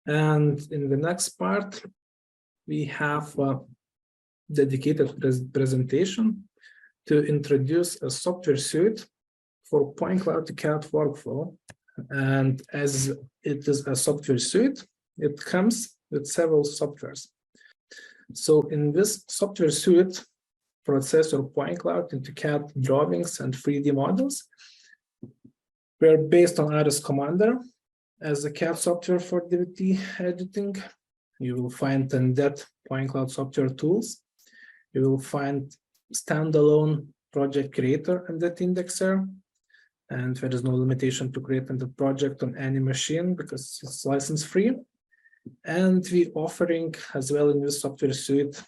And in the next part, we have a dedicated presentation to introduce a software suite for point cloud to CAD workflow. And as it is a software suite, it comes with several softwares. So in this software suite, processor point cloud into CAD drawings and 3D models were based on ARES Commander as a CAD software for DVT editing. You will find Undet point cloud software tools. You will find standalone project creator Undet indexer. And there is no limitation to create a project on any machine because it's license free. And we offering as well in this software suite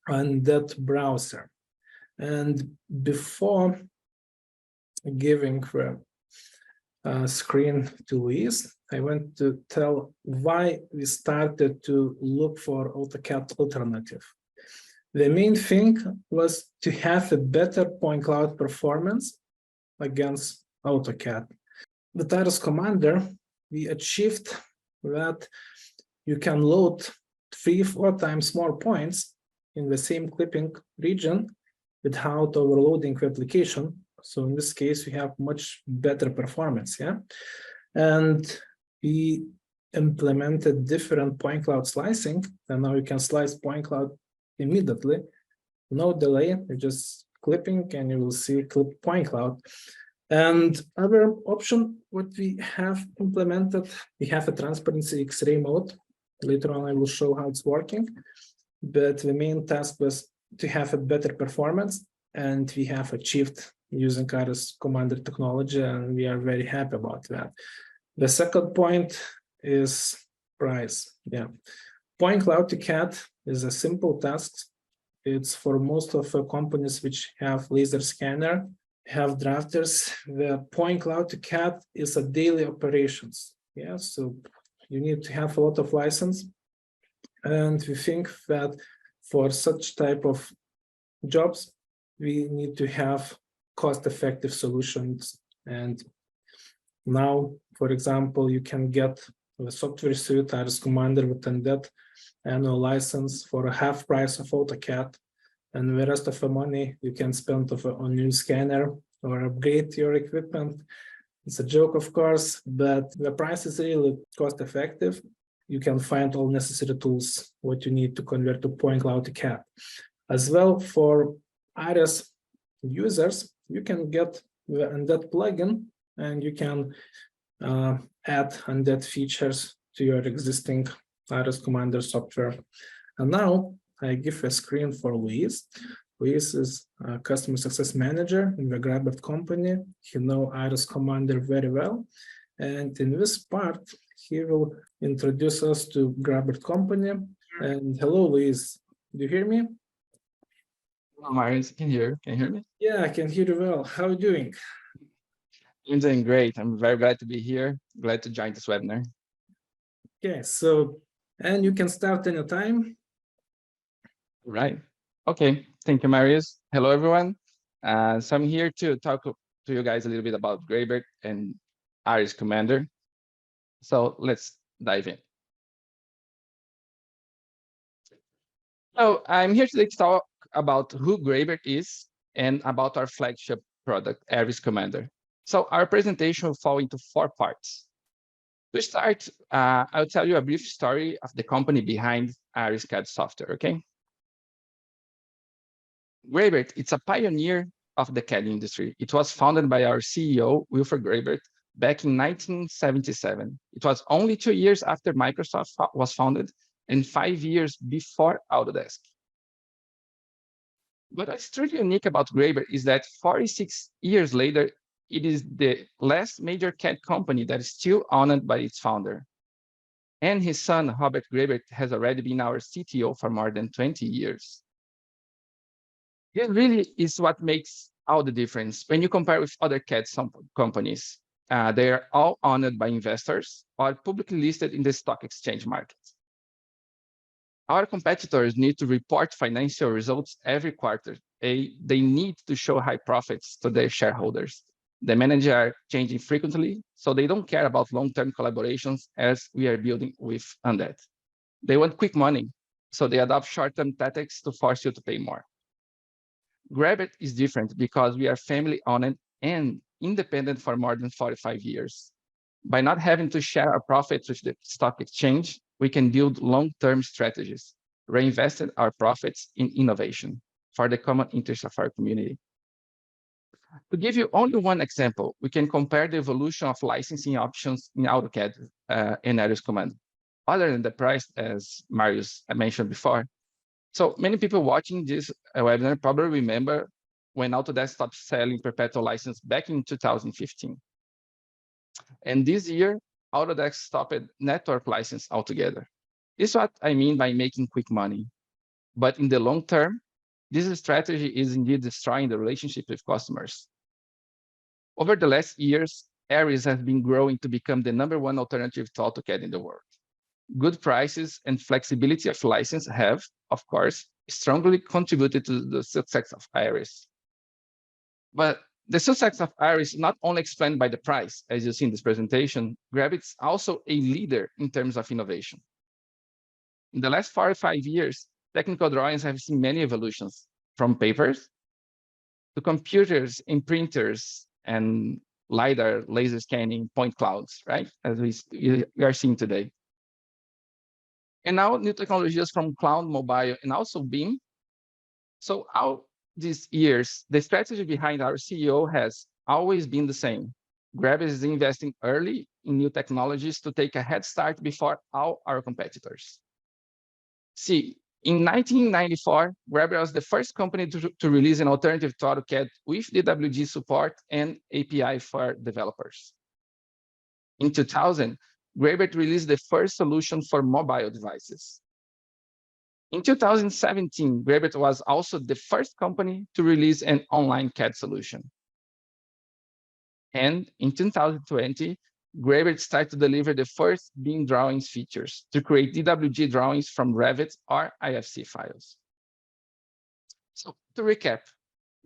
Undet browser. And before giving the screen to Luis, I want to tell why we started to look for AutoCAD alternative. The main thing was to have a better point cloud performance against AutoCAD. With ARES Commander, we achieved that you can load 3-4 times more points in the same clipping region without overloading the application. So in this case, we have much better performance, yeah? And we implemented different point cloud slicing, and now you can slice point cloud immediately, no delay, you're just clipping and you will see clip point cloud. And other option, what we have implemented, we have a transparency X-ray mode. Later on, I will show how it's working. But the main task was to have a better performance, and we have achieved using ARES Commander technology, and we are very happy about that. The second point is price. Yeah, point cloud to CAD is a simple task. It's for most of the companies which have laser scanner, have drafters. The point cloud to CAD is a daily operations. Yeah, so you need to have a lot of license. And we think that for such type of jobs, we need to have cost-effective solutions. And now, for example, you can get the software suite ARES Commander with Undet annual license for a half price of AutoCAD, and the rest of the money you can spend on new scanner or upgrade your equipment. It's a joke, of course, but the price is really cost-effective. You can find all necessary tools, what you need to convert to point cloud to CAD. As well, for ARES users, you can get the Undet plugin, and you can add Undet features to your existing ARES Commander software. And now I give a screen for Luis. Luis is a customer success manager in the Grabert company. He knows ARES Commander very well. And in this part, he will introduce us to Grabert company. And hello, Luis. Do you hear me? Hello, Marius. Can you hear me? Yeah, I can hear you well. How are you doing? I'm doing great. I'm very glad to be here. Glad to join this webinar. Okay, so, and you can start anytime. Right. Okay. Thank you, Marius. Hello, everyone. So I'm here to talk to you guys a little bit about Grabert and ARES Commander. So let's dive in. So I'm here today to talk about who Grabert is and about our flagship product, ARES Commander. So our presentation will fall into 4 parts. To start, I'll tell you a brief story of the company behind ARES CAD software, okay? Grabert, it's a pioneer of the CAD industry. It was founded by our CEO, Wilfred Grabert, back in 1977. It was only 2 years after Microsoft was founded and 5 years before Autodesk. But what's truly unique about Grabert is that 46 years later, it is the last major CAD company that is still owned by its founder. And his son, Robert Grabert, has already been our CTO for more than 20 years. This really is what makes all the difference when you compare with other CAD companies. They are all owned by investors or publicly listed in the stock exchange market. Our competitors need to report financial results every quarter. They need to show high profits to their shareholders. The managers are changing frequently, so they don't care about long-term collaborations as we are building with Undet. They want quick money, so they adopt short-term tactics to force you to pay more. Grabit is different because we are family-owned and independent for more than 45 years. By not having to share our profits with the stock exchange, we can build long-term strategies, reinvesting our profits in innovation for the common interest of our community. To give you only one example, we can compare the evolution of licensing options in AutoCAD and ARES Commander, other than the price, as Marius mentioned before. So many people watching this webinar probably remember when Autodesk stopped selling perpetual license back in 2015. And this year, Autodesk stopped network license altogether. This is what I mean by making quick money. But in the long term, this strategy is indeed destroying the relationship with customers. Over the last years, ARES has been growing to become the #1 alternative to AutoCAD in the world. Good prices and flexibility of license have, of course, strongly contributed to the success of ARES. But the success of ARES is not only explained by the price, as you see in this presentation. Grabit is also a leader in terms of innovation. In the last 4 or 5 years, technical drawings have seen many evolutions, from papers to computers and printers and LiDAR, laser scanning, point clouds, right? As we are seeing today. And now new technologies from cloud, mobile, and also BIM. So all these years, the strategy behind our CEO has always been the same. Grabit is investing early in new technologies to take a head start before all our competitors. See, in 1994, Grabit was the first company to release an alternative to AutoCAD with DWG support and API for developers. In 2000, Grabit released the first solution for mobile devices. In 2017, Grabit was also the first company to release an online CAD solution. And in 2020, Grabit started to deliver the first BIM drawings features to create DWG drawings from Revit or IFC files. So to recap,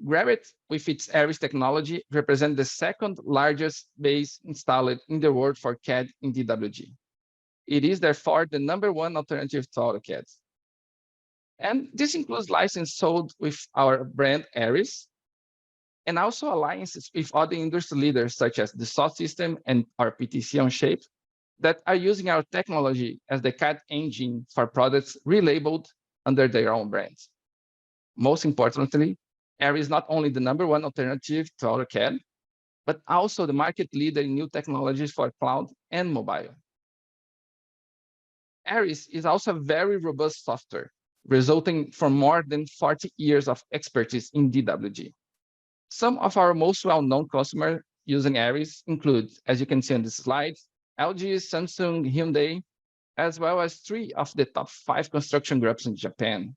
Grabit, with its ARES technology, represents the second largest base installed in the world for CAD in DWG. It is therefore the #1 alternative to AutoCAD. And this includes licenses sold with our brand ARES, and also alliances with other industry leaders such as the Dassault System and our PTC Onshape that are using our technology as the CAD engine for products relabeled under their own brands. Most importantly, ARES is not only the #1 alternative to AutoCAD, but also the market leader in new technologies for cloud and mobile. ARES is also a very robust software, resulting from more than 40 years of expertise in DWG. Some of our most well-known customers using ARES include, as you can see on this slide, LG, Samsung, Hyundai, as well as 3 of the top 5 construction groups in Japan.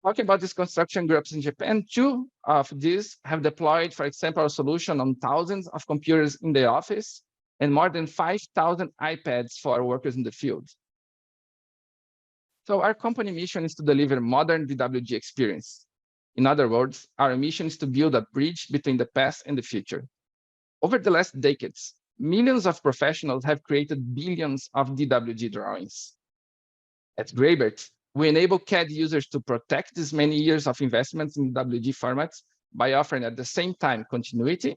Talking about these construction groups in Japan, 2 of these have deployed, for example, a solution on thousands of computers in the office and more than 5,000 iPads for workers in the field. So our company mission is to deliver modern DWG experience. In other words, our mission is to build a bridge between the past and the future. Over the last decades, millions of professionals have created billions of DWG drawings. At Grabit, we enable CAD users to protect these many years of investments in DWG formats by offering at the same time continuity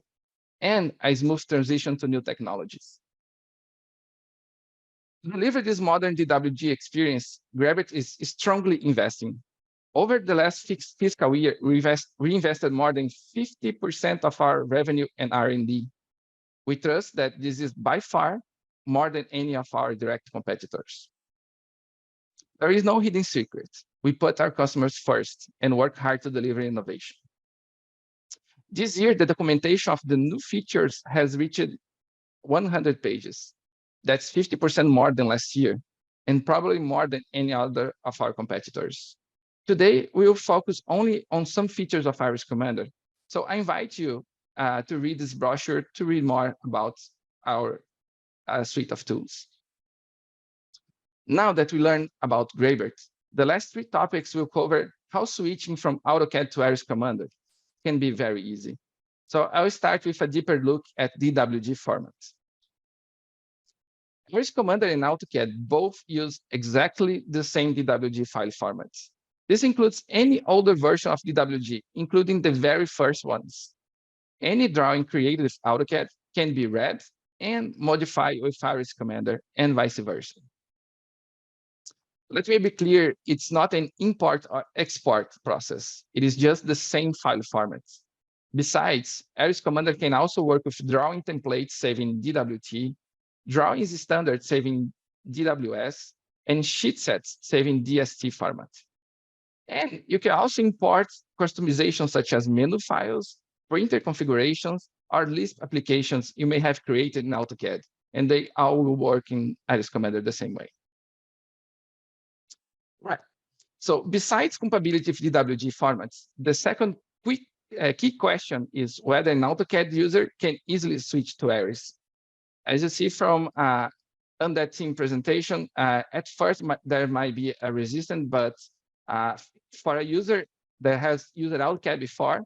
and a smooth transition to new technologies. To deliver this modern DWG experience, Grabit is strongly investing. Over the last fiscal year, we invested more than 50% of our revenue in R&D. We trust that this is by far more than any of our direct competitors. There is no hidden secret. We put our customers first and work hard to deliver innovation. This year, the documentation of the new features has reached 100 pages. That's 50% more than last year, and probably more than any other of our competitors. Today, we will focus only on some features of ARES Commander. So I invite you to read this brochure to read more about our suite of tools. Now that we learned about Grabit, the last 3 topics will cover how switching from AutoCAD to ARES Commander can be very easy. So I'll start with a deeper look at DWG formats. ARES Commander and AutoCAD both use exactly the same DWG file formats. This includes any older version of DWG, including the very first ones. Any drawing created with AutoCAD can be read and modified with ARES Commander and vice versa. Let me be clear, it's not an import or export process. It is just the same file format. Besides, ARES Commander can also work with drawing templates saving DWT, drawings standard saving DWS, and sheet sets saving DST format. And you can also import customizations such as menu files, printer configurations, or Lisp applications you may have created in AutoCAD, and they all will work in ARES Commander the same way. Right. So besides compatibility with DWG formats, the second key question is whether an AutoCAD user can easily switch to ARES. As you see from Undet team presentation, at first there might be a resistance, but for a user that has used AutoCAD before,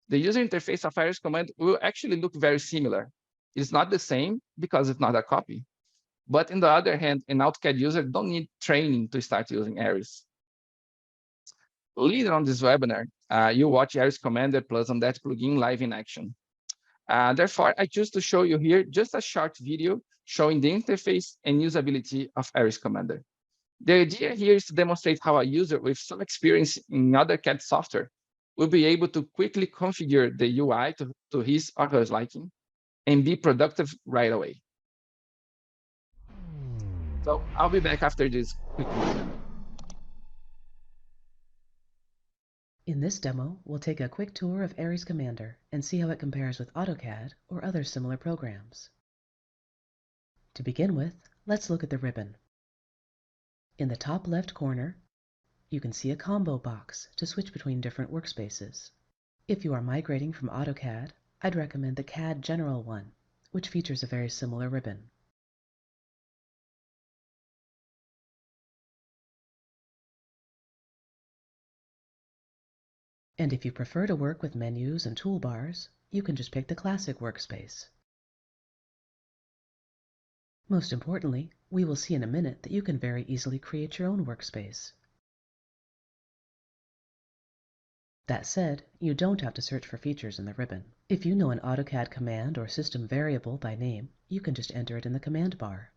the user interface of ARES Command will actually look very similar. It's not the same because it's not a copy. But on the other hand, an AutoCAD user don't need training to start using ARES. Later on this webinar, you watch ARES Commander plus Undet plugin live in action. Therefore, I choose to show you here just a short video showing the interface and usability of ARES Commander. The idea here is to demonstrate how a user with some experience in other CAD software will be able to quickly configure the UI to his or her liking and be productive right away. So I'll be back after this quick video. In this demo, we'll take a quick tour of ARES Commander and see how it compares with AutoCAD or other similar programs. To begin with, let's look at the ribbon. In the top left corner, you can see a combo box to switch between different workspaces. If you are migrating from AutoCAD, I'd recommend the CAD General one, which features a very similar ribbon. And if you prefer to work with menus and toolbars, you can just pick the Classic workspace. Most importantly, we will see in a minute that you can very easily create your own workspace. That said, you don't have to search for features in the ribbon. If you know an AutoCAD command or system variable by name, you can just enter it in the command bar.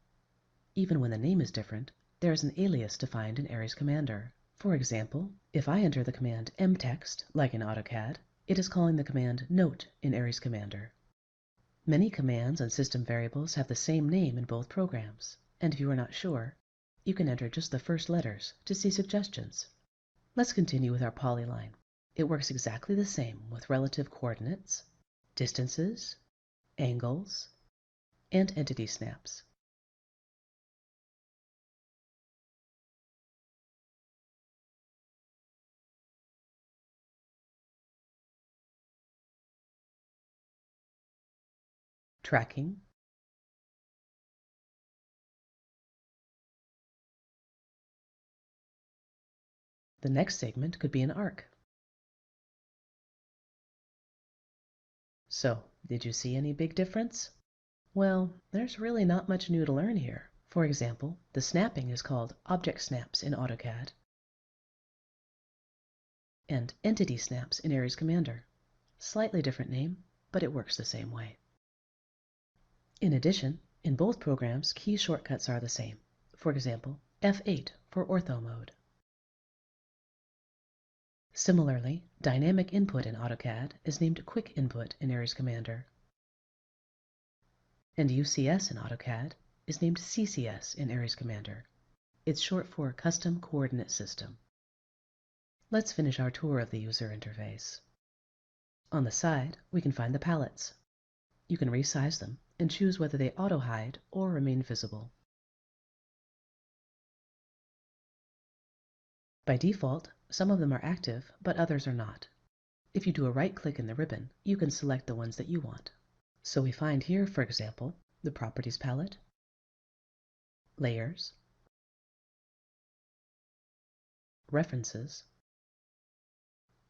Even when the name is different, there is an alias defined in ARES Commander. For example, if I enter the command mtext, like in AutoCAD, it is calling the command note in ARES Commander. Many commands and system variables have the same name in both programs, and if you are not sure, you can enter just the first letters to see suggestions. Let's continue with our polyline. It works exactly the same with relative coordinates, distances, angles, and entity snaps. Tracking, the next segment could be an arc. So, did you see any big difference? Well, there's really not much new to learn here. For example, the snapping is called object snaps in AutoCAD and entity snaps in ARES Commander. Slightly different name, but it works the same way. In addition, in both programs, key shortcuts are the same. For example, F8 for ortho mode. Similarly, dynamic input in AutoCAD is named quick input in ARES Commander. And UCS in AutoCAD is named CCS in ARES Commander. It's short for Custom Coordinate System. Let's finish our tour of the user interface. On the side, we can find the palettes. You can resize them and choose whether they auto-hide or remain visible. By default, some of them are active, but others are not. If you do a right-click in the ribbon, you can select the ones that you want. So we find here, for example, the Properties palette, Layers, References,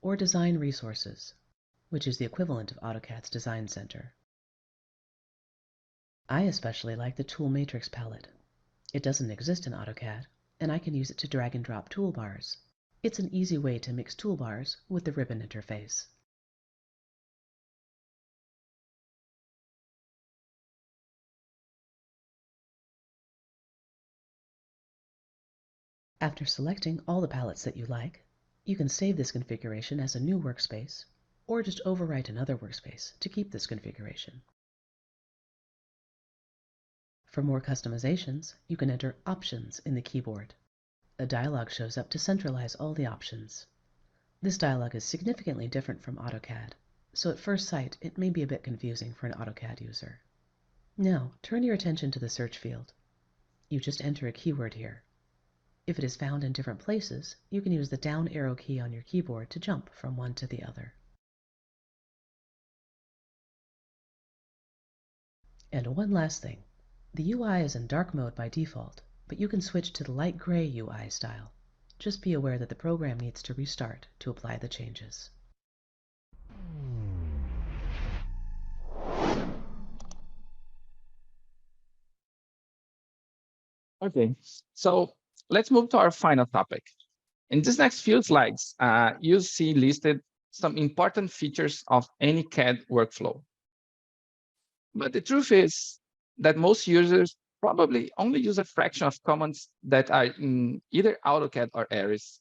or Design Resources. which is the equivalent of AutoCAD's Design Center. I especially like the Tool Matrix palette. It doesn't exist in AutoCAD, and I can use it to drag and drop toolbars. It's an easy way to mix toolbars with the ribbon interface. After selecting all the palettes that you like, you can save this configuration as a new workspace, or just overwrite another workspace to keep this configuration. For more customizations, you can enter Options in the keyboard. A dialog shows up to centralize all the options. This dialog is significantly different from AutoCAD, so at first sight it may be a bit confusing for an AutoCAD user. Now, turn your attention to the search field. You just enter a keyword here. If it is found in different places, you can use the down arrow key on your keyboard to jump from one to the other. And one last thing. The UI is in dark mode by default, but you can switch to the light gray UI style. Just be aware that the program needs to restart to apply the changes. Okay, so let's move to our final topic. In this next few slides, you'll see listed some important features of any CAD workflow. But the truth is that most users probably only use a fraction of commands that are in either AutoCAD or ARES.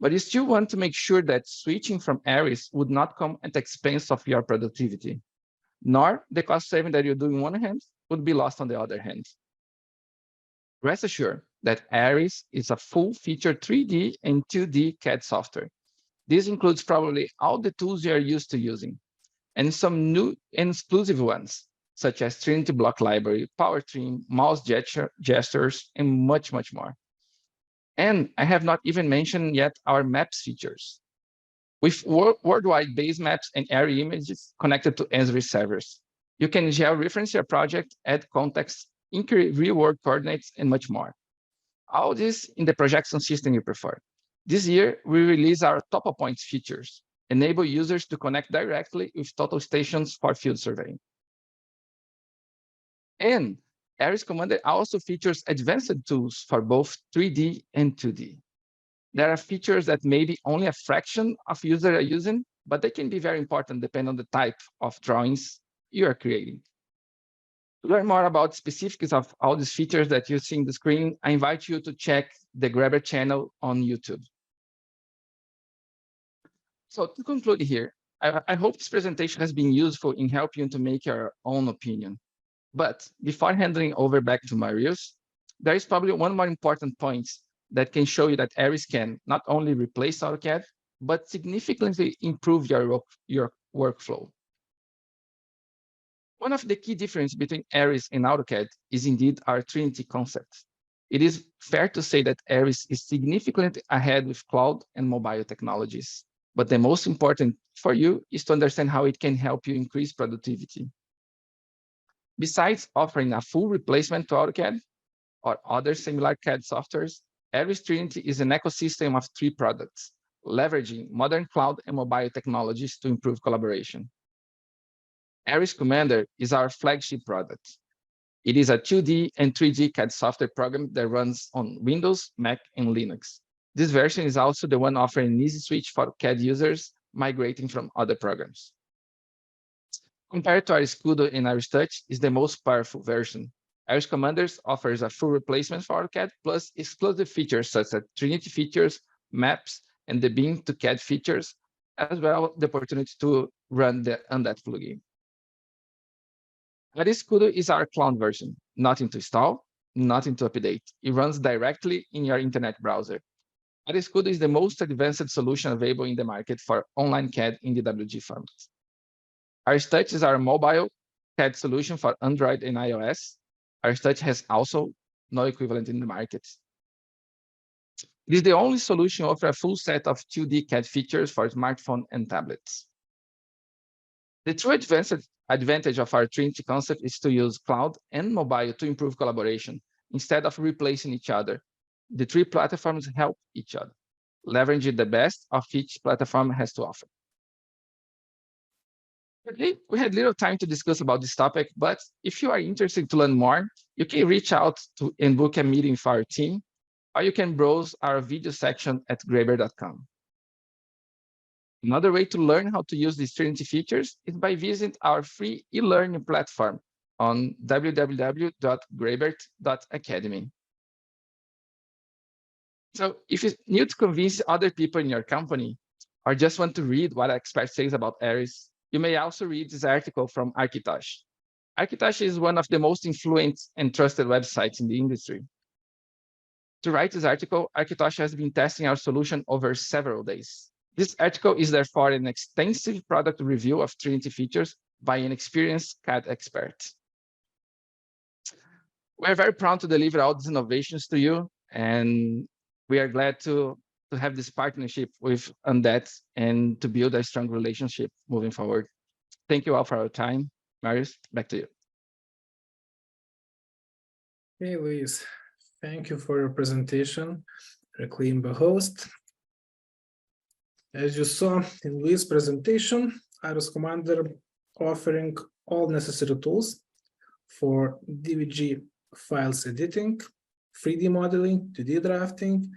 But you still want to make sure that switching from ARES would not come at the expense of your productivity, nor the cost saving that you do in one hand would be lost on the other hand. Rest assured that ARES is a full-featured 3D and 2D CAD software. This includes probably all the tools you are used to using, and some new and exclusive ones, such as Trinity Block Library, Power Trim, mouse gestures, and much, much more. And I have not even mentioned yet our maps features. With worldwide base maps and area images connected to Esri servers, you can geo-reference your project, add context, inquiry real-world coordinates, and much more. All this in the projection system you prefer. This year, we release our top of points features, enable users to connect directly with total stations for field surveying. And ARES Commander also features advanced tools for both 3D and 2D. There are features that maybe only a fraction of users are using, but they can be very important depending on the type of drawings you are creating. To learn more about specifics of all these features that you see on the screen, I invite you to check the Grabber channel on YouTube. So to conclude here, I hope this presentation has been useful in helping you to make your own opinion. But before handing over back to Marius, there is probably one more important point that can show you that ARES can not only replace AutoCAD, but significantly improve your workflow. One of the key differences between ARES and AutoCAD is indeed our Trinity concept. It is fair to say that ARES is significantly ahead with cloud and mobile technologies. But the most important for you is to understand how it can help you increase productivity. Besides offering a full replacement to AutoCAD or other similar CAD softwares, ARES Trinity is an ecosystem of 3 products, leveraging modern cloud and mobile technologies to improve collaboration. ARES Commander is our flagship product. It is a 2D and 3D CAD software program that runs on Windows, Mac, and Linux. This version is also the one offering an easy switch for CAD users migrating from other programs. Compared to ARES Kudo and ARES Touch, is the most powerful version. ARES Commanders offers a full replacement for AutoCAD plus exclusive features such as Trinity features, maps, and the Beam to CAD features, as well as the opportunity to run the Undet plugin. ARES Kudo is our cloud version, nothing to install, nothing to update. It runs directly in your internet browser. ARES Kudo is the most advanced solution available in the market for online CAD in DWG format. ARES Touch is our mobile CAD solution for Android and iOS. ARES Touch has also no equivalent in the market. It is the only solution offering a full set of 2D CAD features for smartphone and tablets. The true advantage of our Trinity concept is to use cloud and mobile to improve collaboration instead of replacing each other. The 3 platforms help each other, leveraging the best of each platform has to offer. Okay, we had little time to discuss about this topic, but if you are interested to learn more, you can reach out to and book a meeting for our team, or you can browse our video section at graeber.com. Another way to learn how to use these Trinity features is by visiting our free e-learning platform on www.graebert.academy. So if you need to convince other people in your company, or just want to read what experts say about ARES, you may also read this article from Architosh. Architosh is one of the most influential and trusted websites in the industry. To write this article, Architosh has been testing our solution over several days. This article is therefore an extensive product review of Trinity features by an experienced CAD expert. We are very proud to deliver all these innovations to you, and we are glad to have this partnership with Undet and to build a strong relationship moving forward. Thank you all for your time. Marius, back to you. Hey, Luis, thank you for your presentation. Reclaim the host. As you saw in Luis' presentation, ARES Commander offering all necessary tools for DVG files editing, 3D modeling, 2D drafting,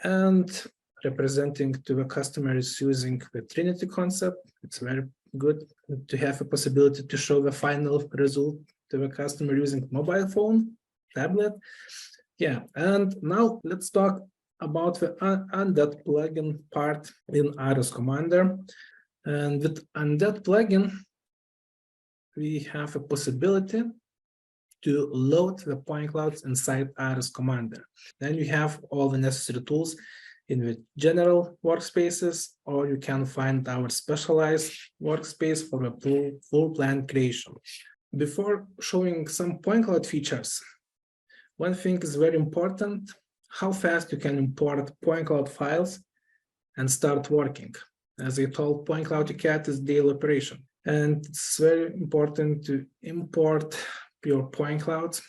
and representing to the customers using the Trinity concept. It's very good to have a possibility to show the final result to the customer using mobile phone, tablet. Yeah, and now let's talk about the Undet plugin part in ARES Commander. And with Undet plugin, we have a possibility to load the point clouds inside ARES Commander. Then you have all the necessary tools in the general workspaces, or you can find our specialized workspace for the full plan creation. Before showing some point cloud features, one thing is very important: how fast you can import point cloud files and start working. As I told, point cloud to CAD is daily operation, and it's very important to import your point clouds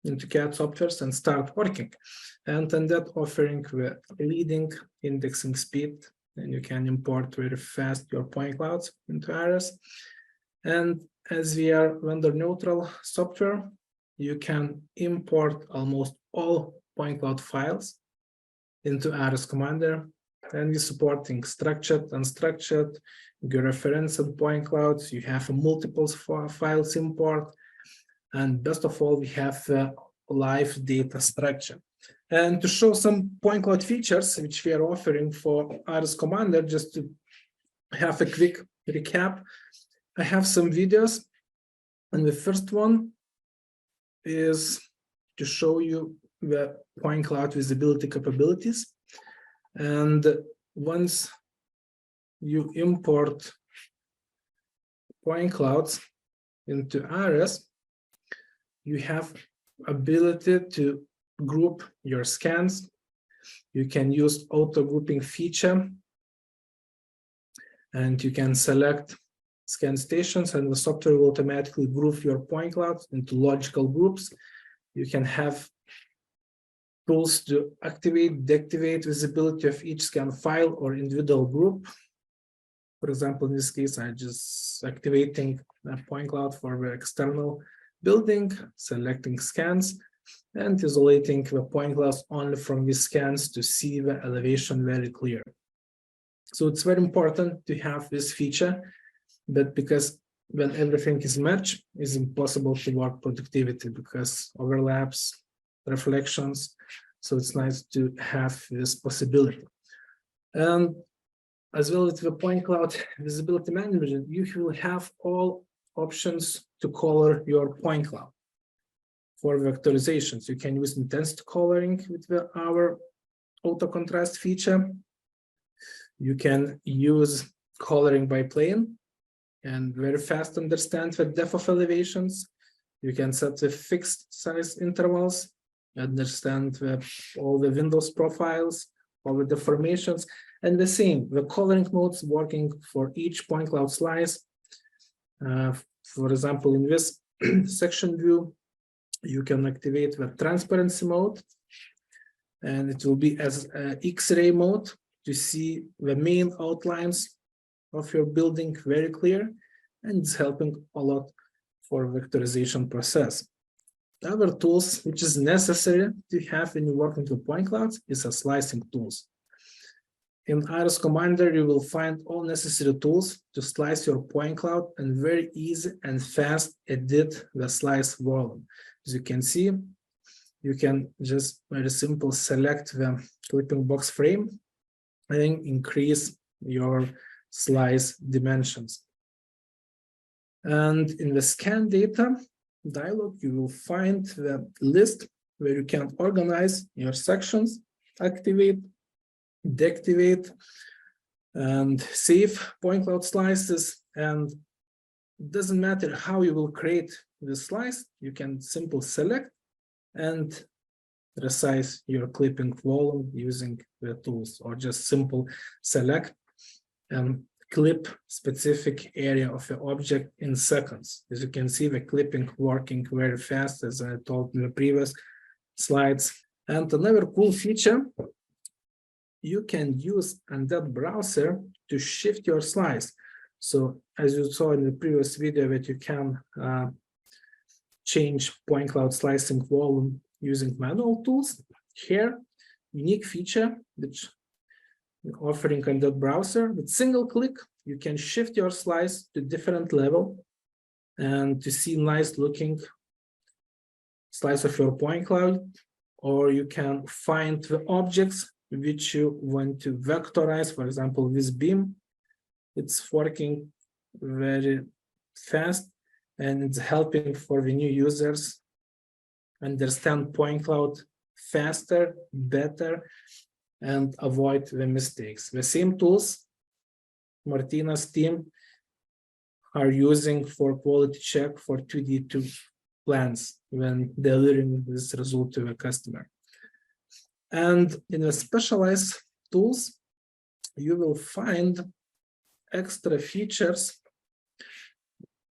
into CAD softwares and start working. And that offering the leading indexing speed, and you can import very fast your point clouds into ARES. And as we are vendor neutral software, you can import almost all point cloud files into ARES Commander, and we're supporting structured, unstructured, georeferenced point clouds. You have multiple files import, and best of all, we have live data structure. And to show some point cloud features which we are offering for ARES Commander, just to have a quick recap, I have some videos, and the first one is to show you the point cloud visibility capabilities. And once you import point clouds into ARES, you have ability to group your scans. You can use auto grouping feature, and you can select scan stations, and the software will automatically group your point clouds into logical groups. You can have tools to activate, deactivate visibility of each scan file or individual group. For example, in this case, I just activating a point cloud for the external building, selecting scans, and isolating the point clouds only from these scans to see the elevation very clear. So it's very important to have this feature, but because when everything is matched, it's impossible to work productivity because overlaps, reflections. So it's nice to have this possibility. And as well as the point cloud visibility management, you will have all options to color your point cloud. For vectorizations, you can use intensity coloring with our auto contrast feature. You can use coloring by plane and very fast understand the depth of elevations. You can set the fixed size intervals, understand all the windows profiles, all the deformations, and the same, the coloring modes working for each point cloud slice. For example, in this section view, you can activate the transparency mode, and it will be as X-ray mode to see the main outlines of your building very clear. and it's helping a lot for vectorization process. Other tools which is necessary to have when you work with point clouds is a slicing tools. In ARES Commander, you will find all necessary tools to slice your point cloud and very easy and fast edit the slice volume. As you can see, you can just very simple select the clipping box frame and increase your slice dimensions. And in the scan data dialog, you will find the list where you can organize your sections, activate, deactivate, and save point cloud slices. And it doesn't matter how you will create the slice, you can simply select and resize your clipping volume using the tools, or just simple select and clip specific area of the object in seconds. As you can see, the clipping working very fast, as I told in the previous slides. And another cool feature, you can use Undet browser to shift your slice. So as you saw in the previous video, that you can change point cloud slicing volume using manual tools. Here, unique feature which offering Undet browser, with single click, you can shift your slice to different level and to see nice looking slice of your point cloud, or you can find the objects which you want to vectorize. For example, this beam, it's working very fast and it's helping for the new users understand point cloud faster, better, and avoid the mistakes. The same tools Martina's team are using for quality check for 2D2 plans when delivering this result to the customer. And in the specialized tools, you will find extra features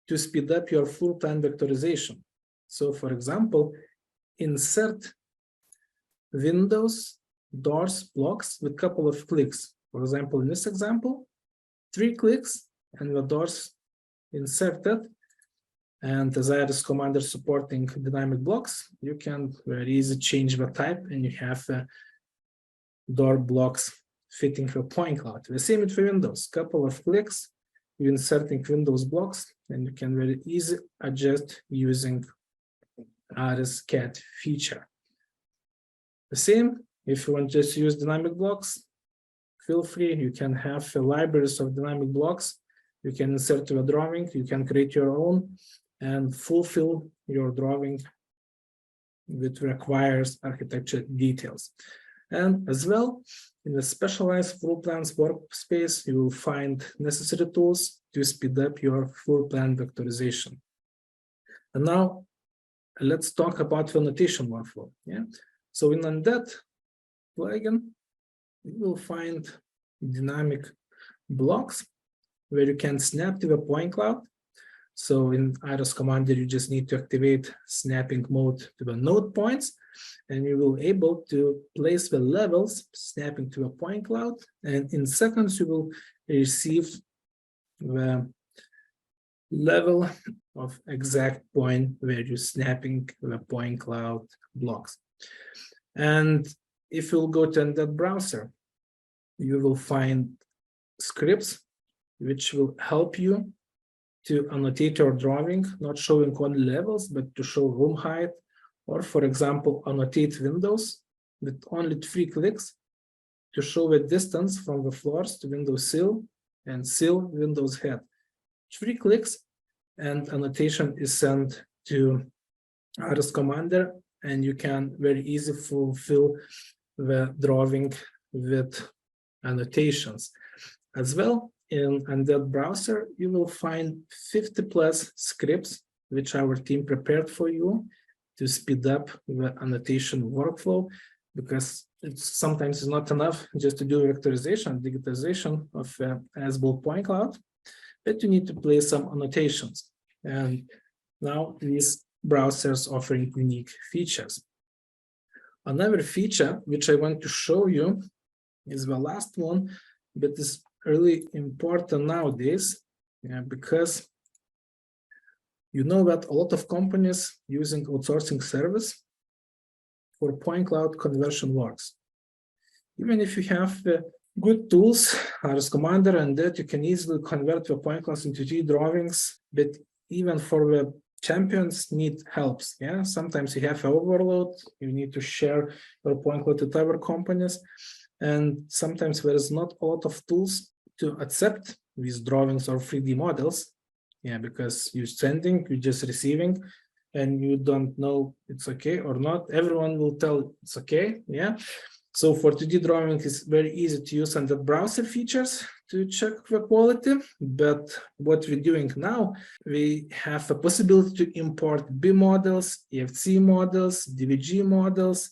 to speed up your full plan vectorization. So for example, insert windows, doors, blocks with a couple of clicks. For example, in this example, 3 clicks and the doors inserted. And as ARES Commander supporting dynamic blocks, you can very easily change the type and you have door blocks fitting the point cloud. The same with the windows, couple of clicks, you inserting windows blocks, and you can very easily adjust using ARES CAD feature. The same, if you want just use dynamic blocks, feel free, you can have libraries of dynamic blocks. You can insert to a drawing, you can create your own and fulfill your drawing which requires architecture details. And as well, in the specialized full plans workspace, you will find necessary tools to speed up your full plan vectorization. And now let's talk about the annotation workflow. Yeah. So in Undet plugin, you will find dynamic blocks where you can snap to the point cloud. So in ARES Commander, you just need to activate snapping mode to the node points, and you will be able to place the levels snapping to a point cloud. And in seconds, you will receive the level of exact point where you're snapping the point cloud blocks. And if you'll go to Undet browser, you will find scripts which will help you to annotate your drawing, not showing only levels, but to show room height, or for example, annotate windows with only 3 clicks to show the distance from the floors to window sill and sill windows head. 3 clicks and annotation is sent to ARES Commander, and you can very easily fulfill the drawing with annotations. As well, in Undet browser, you will find 50+ scripts which our team prepared for you to speed up the annotation workflow, because it's sometimes not enough just to do vectorization, digitization of as-built point cloud, but you need to place some annotations. And now these browsers offering unique features. Another feature which I want to show you is the last one, but is really important nowadays, because You know that a lot of companies using outsourcing service for point cloud conversion works. Even if you have good tools, ARES Commander and Undet, you can easily convert your point clouds into 3D drawings, but even for the champions need helps. Yeah, sometimes you have overload, you need to share your point cloud with other companies, and sometimes there is not a lot of tools to accept these drawings or 3D models. Yeah, because you're sending, you're just receiving, and you don't know it's okay or not. Everyone will tell it's okay. Yeah. So for 2D drawing, it's very easy to use Undet browser features to check the quality. But what we're doing now, we have a possibility to import B models, EFC models, DVG models,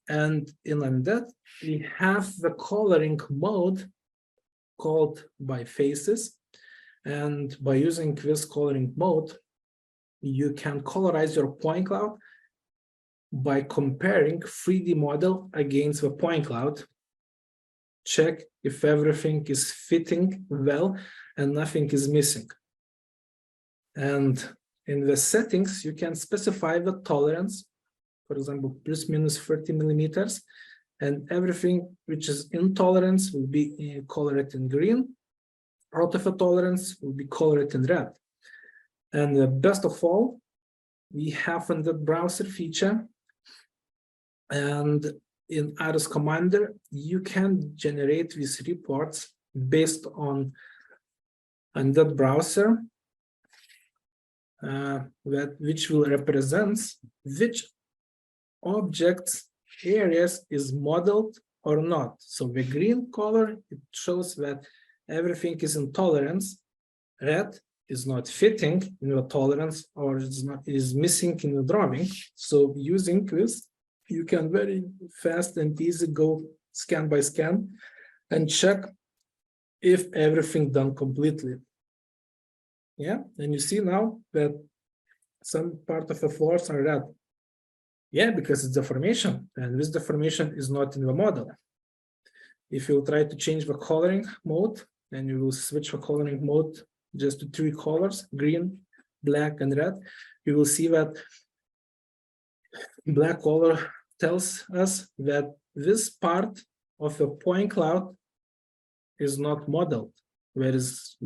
and in Undet, we have the coloring mode called by faces. And by using this coloring mode, you can colorize your point cloud by comparing 3D model against the point cloud. Check if everything is fitting well and nothing is missing. And in the settings, you can specify the tolerance, for example, plus minus 30 millimeters, and everything which is in tolerance will be colored in green. Out of a tolerance will be colored in red. And the best of all, we have in the browser feature, and in ARES Commander, you can generate these reports based on that browser, which will represent which objects areas is modeled or not. So the green color, it shows that everything is in tolerance. Red is not fitting in the tolerance, or is missing in the drawing. So using this, you can very fast and easy go scan by scan and check if everything done completely. Yeah, and you see now that some part of the floors are red. Yeah, because it's deformation, and this deformation is not in the model. If you try to change the coloring mode, and you will switch the coloring mode just to 3 colors, green, black, and red, you will see that black color tells us that this part of the point cloud is not modeled. There is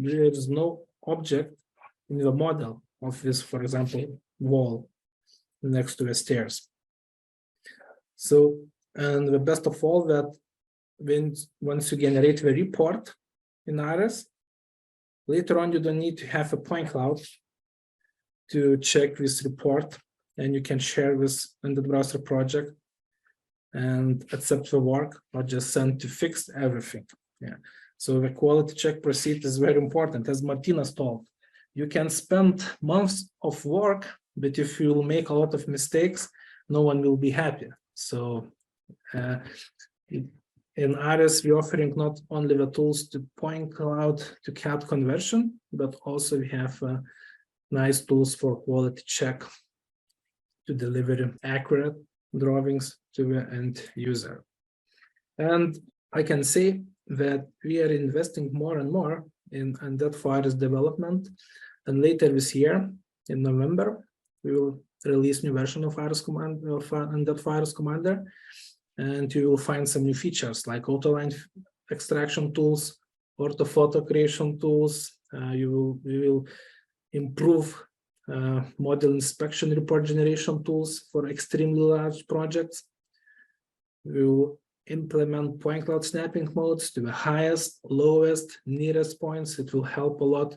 no object in the model of this, for example, wall next to the stairs. So, and the best of all, that once you generate the report in ARES, later on, you don't need to have a point cloud to check this report, and you can share this in the browser project and accept the work, or just send to fix everything. Yeah. So the quality check procedure is very important. As Martina's told, you can spend months of work, but if you will make a lot of mistakes, no one will be happy. So in ARES, we're offering not only the tools to point cloud to CAD conversion, but also we have nice tools for quality check to deliver accurate drawings to the end user. And I can say that we are investing more and more in Undet for ARES development. And later this year, in November, we will release new version of ARES Commander, of Undet for ARES Commander. And you will find some new features like auto-line extraction tools, orthophoto creation tools. We will improve model inspection report generation tools for extremely large projects. We will implement point cloud snapping modes to the highest, lowest, nearest points. It will help a lot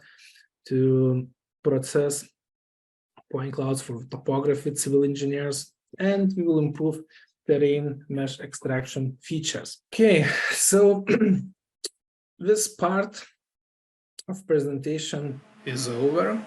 to process point clouds for topography, civil engineers, and we will improve terrain mesh extraction features. Okay, so this part of presentation is over.